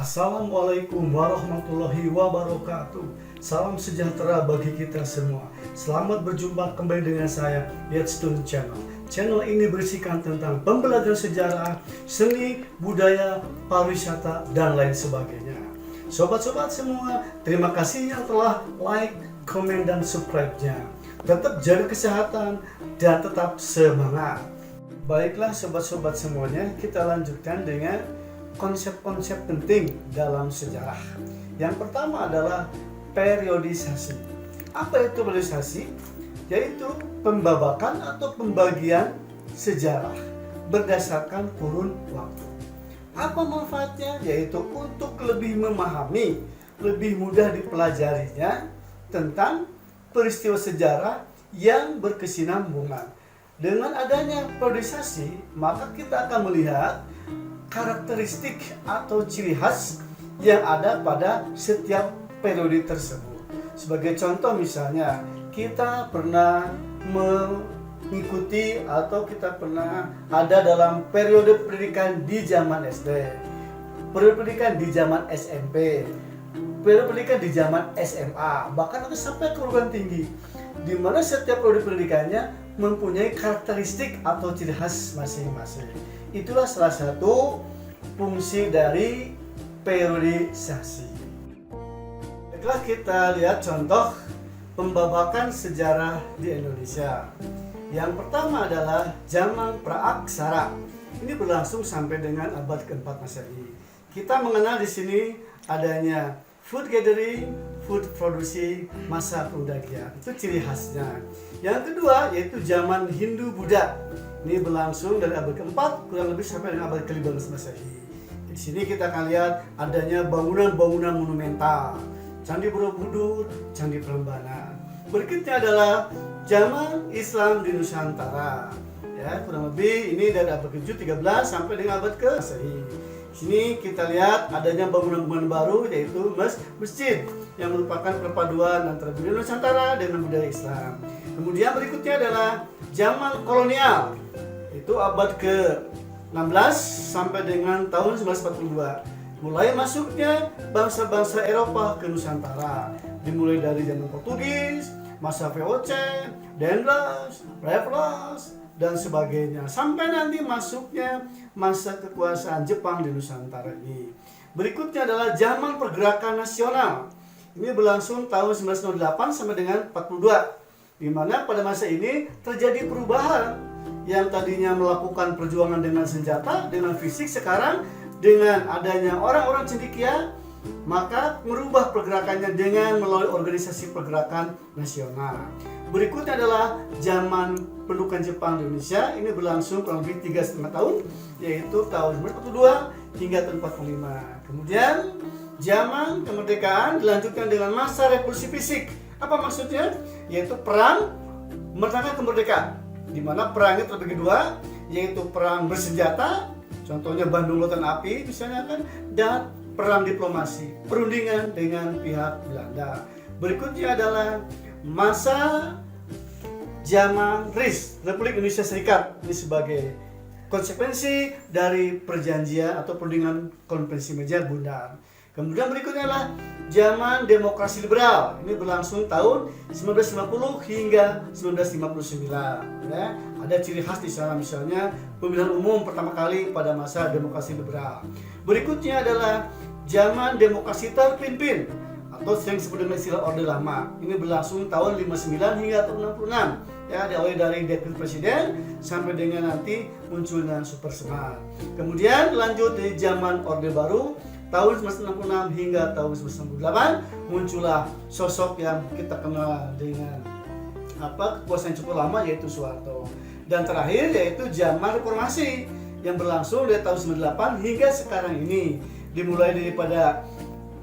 Assalamualaikum warahmatullahi wabarakatuh. Salam sejahtera bagi kita semua. Selamat berjumpa kembali dengan saya, Yatstun Channel. Channel ini berisikan tentang pembelajaran sejarah, seni, budaya, pariwisata, dan lain sebagainya. Sobat-sobat semua, terima kasih yang telah like, komen, dan subscribe-nya. Tetap jaga kesehatan dan tetap semangat. Baiklah sobat-sobat semuanya, kita lanjutkan dengan konsep-konsep penting dalam sejarah. Yang pertama adalah periodisasi. Apa itu periodisasi? Yaitu pembabakan atau pembagian sejarah berdasarkan kurun waktu. Apa manfaatnya? Yaitu untuk lebih memahami, lebih mudah dipelajarinya tentang peristiwa sejarah yang berkesinambungan. Dengan adanya periodisasi, maka kita akan melihat karakteristik atau ciri khas yang ada pada setiap periode tersebut. Sebagai contoh misalnya, kita pernah mengikuti atau kita pernah ada dalam periode pendidikan di zaman SD, periode pendidikan di zaman SMP, periode pendidikan di zaman SMA, bahkan sampai ke perguruan tinggi, di mana setiap periode pendidikannya mempunyai karakteristik atau ciri khas masing-masing. Itulah salah satu fungsi dari periodisasi. Baiklah, kita lihat contoh pembabakan sejarah di Indonesia. Yang pertama adalah zaman praaksara. Ini berlangsung sampai dengan abad ke-4 Masehi. Kita mengenal di sini adanya food gathering, food producing, masa pendakian. Itu ciri khasnya. Yang kedua yaitu zaman Hindu-Buddha. Ini berlangsung dari abad ke-4 kurang lebih sampai dengan abad ke-15 Masehi. Di sini kita akan lihat adanya bangunan-bangunan monumental, Candi Borobudur, Candi Prambanan. Berikutnya adalah zaman Islam di Nusantara. Ya, kurang lebih ini dari abad ke-13 sampai dengan abad ke-Masehi. Di sini kita lihat adanya bangunan-bangunan baru yaitu masjid yang merupakan perpaduan antara budaya Nusantara dengan budaya Islam. Kemudian berikutnya adalah zaman kolonial. Itu abad ke-16 sampai dengan tahun 1942. Mulai masuknya bangsa-bangsa Eropa ke Nusantara. Dimulai dari zaman Portugis, masa VOC, Danelaw, Raffles, dan sebagainya. Sampai nanti masuknya masa kekuasaan Jepang di Nusantara ini. Berikutnya adalah zaman pergerakan nasional. Ini berlangsung tahun 1908 sampai dengan 42. Di mana pada masa ini terjadi perubahan yang tadinya melakukan perjuangan dengan senjata, dengan fisik, sekarang dengan adanya orang-orang cendekia, maka merubah pergerakannya dengan melalui organisasi pergerakan nasional. Berikutnya adalah zaman pendudukan Jepang di Indonesia. Ini berlangsung kurang lebih 3,5 tahun, yaitu tahun 1942 hingga tahun 45. Kemudian zaman kemerdekaan dilanjutkan dengan masa revolusi fisik. Apa maksudnya? Yaitu perang menegakkan kemerdekaan, di mana perangnya terbagi dua, yaitu perang bersenjata, contohnya Bandung Lautan Api misalnya kan, dan perang diplomasi, perundingan dengan pihak Belanda. Berikutnya adalah masa zaman RIS, Republik Indonesia Serikat. Ini sebagai konsekuensi dari perjanjian atau perundingan konvensi Meja Bundaran. Kemudian berikutnya adalah zaman demokrasi liberal. Ini berlangsung tahun 1950 hingga 1959. Ya, ada ciri khas di sana, misalnya pemilihan umum pertama kali pada masa demokrasi liberal. Berikutnya adalah zaman demokrasi terpimpin atau sering disebut dengan istilah Orde Lama. Ini berlangsung tahun 59 hingga tahun 66. Ya, diawali dari dekret presiden sampai dengan nanti munculnya Super Semar. Kemudian lanjut di zaman Orde Baru tahun 1966 hingga tahun 1998 muncullah sosok yang kita kenal dengan kekuasaan cukup lama, yaitu Soeharto. Dan terakhir yaitu zaman reformasi yang berlangsung dari tahun 98 hingga sekarang ini. Dimulai daripada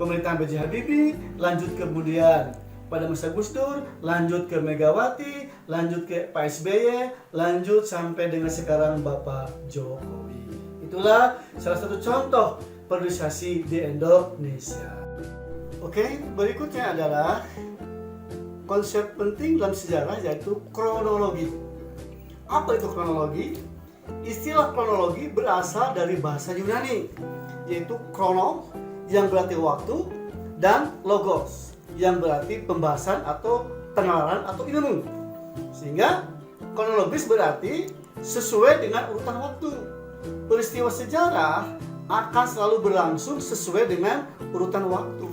pemerintahan B.J. Habibie, lanjut kemudian pada masa Gus Dur, lanjut ke Megawati, lanjut ke Pak SBY, lanjut sampai dengan sekarang Bapak Jokowi. Itulah salah satu contoh periodisasi di Indonesia. Oke, berikutnya adalah konsep penting dalam sejarah, yaitu kronologi. Apa itu kronologi? Istilah kronologi berasal dari bahasa Yunani, yaitu krono yang berarti waktu, dan logos yang berarti pembahasan atau penalaran atau ilmu. Sehingga kronologis berarti sesuai dengan urutan waktu. Peristiwa sejarah akan selalu berlangsung sesuai dengan urutan waktu.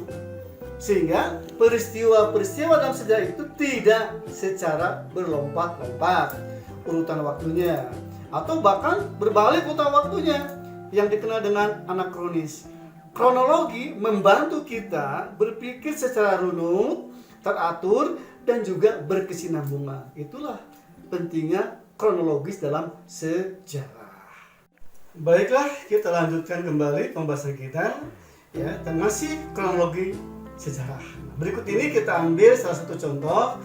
Sehingga peristiwa-peristiwa dalam sejarah itu tidak secara berlompat-lompat urutan waktunya, atau bahkan berbalik urutan waktunya yang dikenal dengan anakronis. Kronologi membantu kita berpikir secara runut, teratur, dan juga berkesinambungan. Itulah pentingnya kronologis dalam sejarah. Baiklah, kita lanjutkan kembali pembahasan kita ya, masih kronologi sejarah. Berikut ini kita ambil salah satu contoh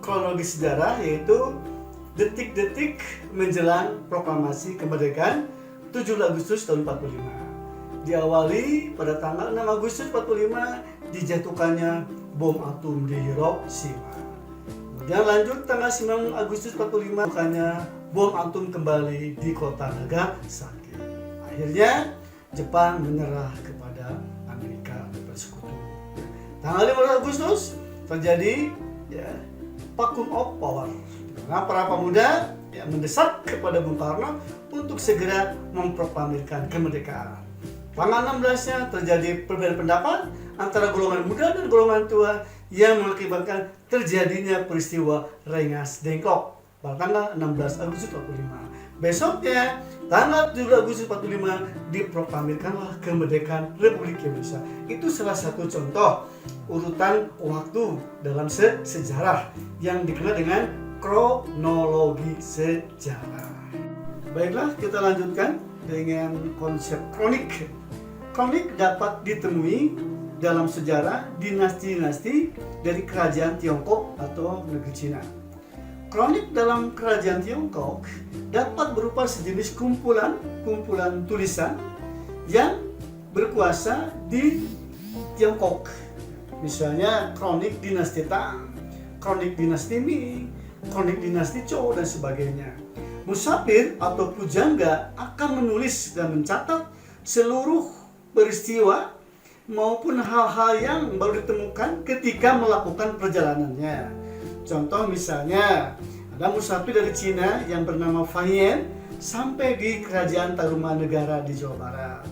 kronologi sejarah, yaitu detik-detik menjelang proklamasi kemerdekaan 17 Agustus tahun 45. Diawali pada tanggal 6 Agustus 45 dijatuhkannya bom atom di Hiroshima. Kemudian lanjut tanggal 9 Agustus 45 dijatuhkannya bom atom kembali di kota Nagasaki. Akhirnya Jepang menyerah kepada Amerika Bersekutu. Tanggal 15 Agustus terjadi vacuum of power. Nah, para pemuda mendesak kepada Bung Karno untuk segera memproklamirkan kemerdekaan. Tanggal 16-nya terjadi perbedaan pendapat antara golongan muda dan golongan tua yang mengakibatkan terjadinya peristiwa Rengas Dengklok pada tanggal 16 Agustus 45. Besoknya, tanggal 17 Agustus 45 diproklamirkanlah kemerdekaan Republik Indonesia. Itu salah satu contoh urutan waktu dalam sejarah yang dikenal dengan kronologi sejarah. Baiklah, kita lanjutkan dengan konsep kronik. Kronik dapat ditemui dalam sejarah dinasti-dinasti dari kerajaan Tiongkok atau negeri Cina. Kronik dalam kerajaan Tiongkok dapat berupa sejenis kumpulan tulisan yang berkuasa di Tiongkok. Misalnya kronik dinasti Tang, kronik dinasti Ming, kronik dinasti Zhou, dan sebagainya. Musafir atau pujangga akan menulis dan mencatat seluruh peristiwa maupun hal-hal yang baru ditemukan ketika melakukan perjalanannya. Contoh misalnya, ada musafir dari Cina yang bernama Fahian sampai di kerajaan Tarumanegara di Jawa Barat.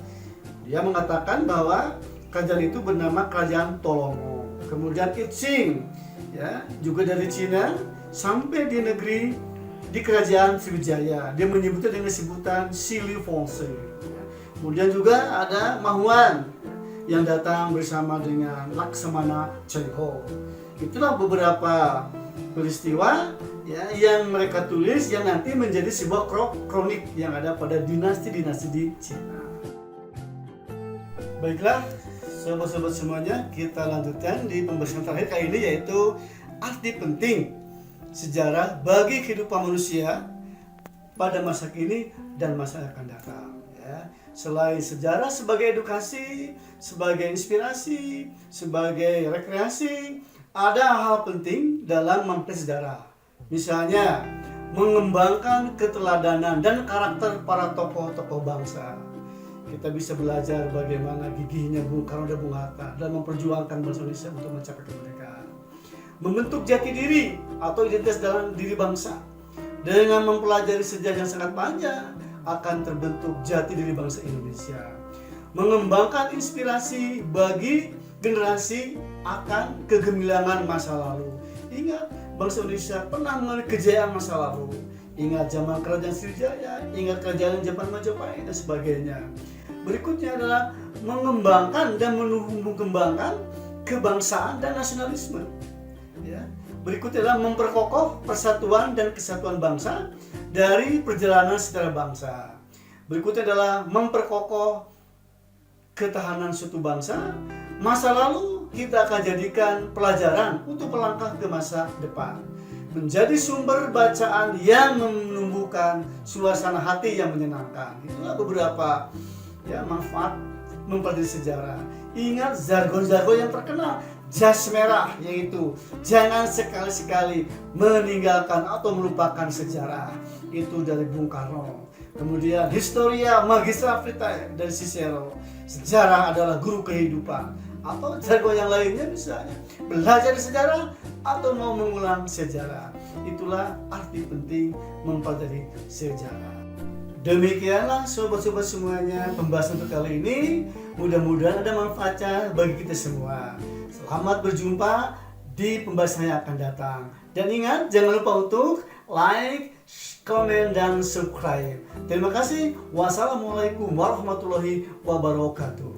Dia mengatakan bahwa kerajaan itu bernama kerajaan Tolongo. Kemudian Itsing juga dari Cina sampai di kerajaan Sriwijaya. Dia menyebutnya dengan sebutan Sili Fongse. Kemudian juga ada Mahuan yang datang bersama dengan Laksamana Chaiho. Itulah beberapa peristiwa yang mereka tulis yang nanti menjadi sebuah kronik yang ada pada dinasti-dinasti di Cina. Baiklah, sobat-sobat semuanya, kita lanjutkan di pembahasan terakhir kali ini, yaitu arti penting sejarah bagi kehidupan manusia pada masa kini dan masa yang akan datang. Selain sejarah sebagai edukasi, sebagai inspirasi, sebagai rekreasi, ada hal penting dalam mempelajari sejarah. Misalnya, mengembangkan keteladanan dan karakter para tokoh-tokoh bangsa. Kita bisa belajar bagaimana gigihnya Bung Karno dan Bung Hatta dalam memperjuangkan bangsa Indonesia untuk mencapai kemerdekaan. Membentuk jati diri atau identitas dalam diri bangsa. Dengan mempelajari sejarah yang sangat panjang, akan terbentuk jati diri bangsa Indonesia. Mengembangkan inspirasi bagi generasi akan kegemilangan masa lalu. Ingat, bangsa Indonesia pernah mengalami kejayaan masa lalu. Ingat zaman kerajaan Sriwijaya, ingat kerajaan Jepang Majapahit, dan sebagainya. Berikutnya adalah mengembangkan dan menumbuh kembangkan kebangsaan dan nasionalisme. Berikutnya adalah memperkokoh persatuan dan kesatuan bangsa dari perjalanan sejarah bangsa. Berikutnya adalah memperkokoh ketahanan suatu bangsa. Masa lalu kita akan jadikan pelajaran untuk melangkah ke masa depan. Menjadi sumber bacaan yang menumbuhkan suasana hati yang menyenangkan. Itulah beberapa manfaat mempelajari sejarah. Ingat jargon-jargon yang terkenal. Jas merah, yaitu jangan sekali-sekali meninggalkan atau melupakan sejarah. Itu dari Bung Karno. kemudian Historia Magistra Vitae dari Cicero, sejarah adalah guru kehidupan, atau jargon yang lainnya misalnya belajar sejarah atau mau mengulang sejarah. Itulah arti penting mempelajari sejarah. Demikianlah sobat-sobat semuanya pembahasan untuk kali ini. Mudah-mudahan ada manfaatnya bagi kita semua. Selamat berjumpa di pembahasan yang akan datang. Dan ingat, jangan lupa untuk like, komen, dan subscribe. Terima kasih. Wassalamualaikum warahmatullahi wabarakatuh.